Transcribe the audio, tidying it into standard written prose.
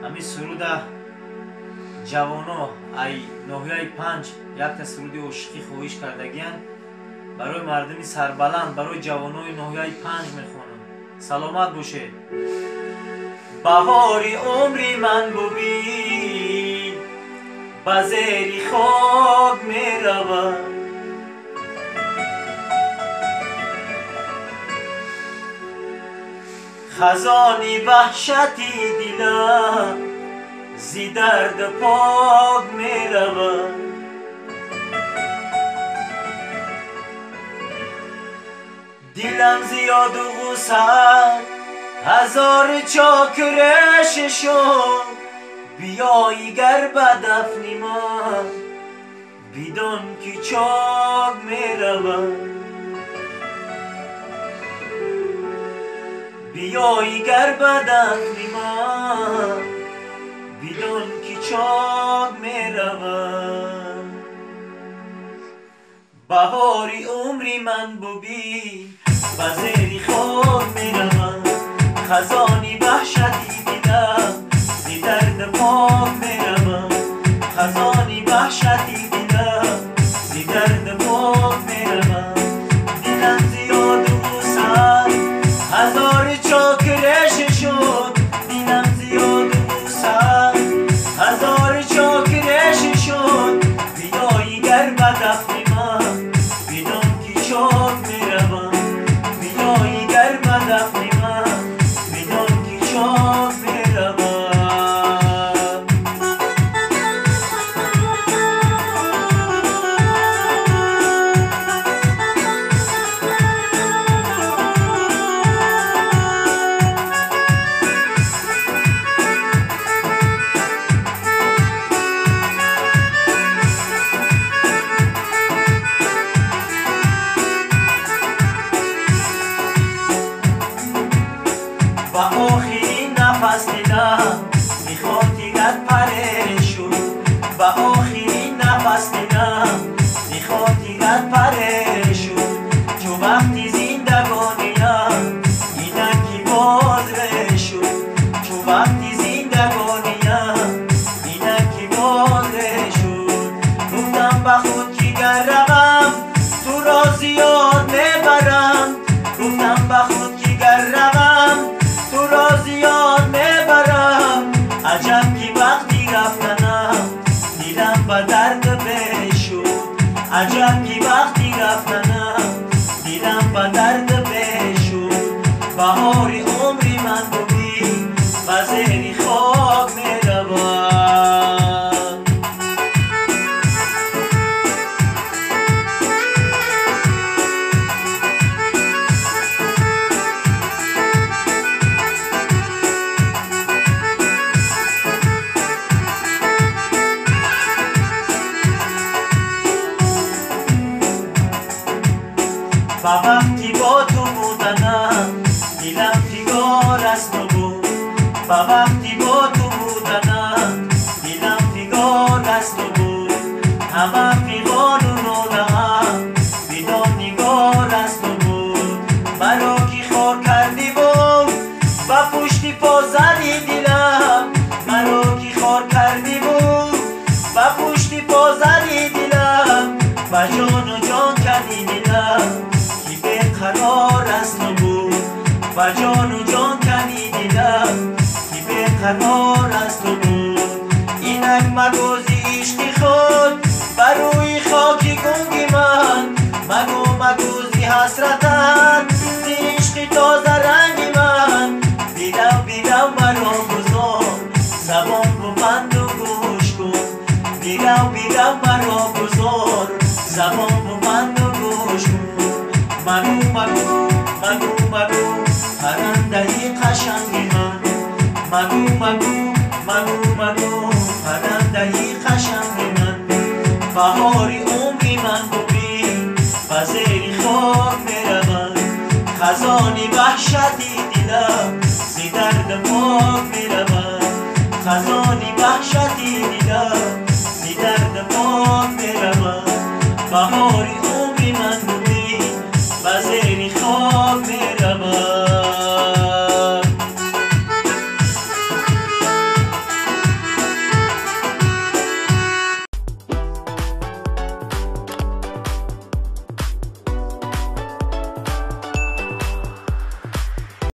همین سرود جوانو ای نوحیه 5 یک تا سرود عشقی خواهش کردگیان برای مردمی سربلند، برای جوانوی نوحیه 5 میخونم. سلامت باشه. بهاری عمری من ببین به زیر خاک میرود، خزانی وحشتی دلم زی درد پاک میرود. دلم زیاد و غصه هزار چاکرش شد، بیایی گر به دفن من بدون که چاک میرود. بیایی گر به دفن من بدون که چاک میرود. بهاری عمری من ببین به زیر خاک میرود، خزانی وحشتی دیدم زی درد پاک میرود. خزانی وحشتی دیدم زی درد پاک میرود. دلم زیاد و غصه هزار چاکرش شد، دلم زیاد و غصه هزار چاکرش شد، بیایی گر به دفن من بدون که چاک میرود. بیایی گر به دفن من بدون که چاک میرود. و آخرین نفس دیدم میخواد دیگر پره شد. و آخرین نفس دیدم میخواد دیگر پره شد. چو وقتی زندگانیم اینکی باز ره شد. چو وقتی زندگانیم اینکی باز ره شد. گفتم به خود که گر روم تو را زیاد میبرم. گفتم به خود که گر روم تو را زیاد میبرم. عجب که وقتی رفتنم دیدم به درد بشد. عجب که وقتی رفتنم دیدم به درد بشد. بهاری عمری من ببین به زیر خاک میرود. و وقتی با تو بودنم دلم فگار از تو بود. و وقتی با تو بودنم دلم فگار از تو بود. همه فگار و نولم بدون نگار از تو بود. مرا که خار کردی بود و پشتی پا زدی دلم. مرا که خار کردی بود و پشتی پا زدی دلم. و جان و جان کردی دلم قرار از تو بود. و جان و جان کنی دلم که بیقرار از تو بود. اینک مگوزی عشقی خود بر روی خاکی گنگی من. مگوزی حسرتت زی عشقی تازه رنگی من. بیرو مرا گذار زبان ببند و گوش کن. بیرو مرا گذار زبان ببند و گوش کن. مگو پرنده قشنگ من. مگو پرنده قشنگ من. بهاری عمری من ببین به زیر خاک میرود. خزانی وحشتی دلم زی درد پاک میرود.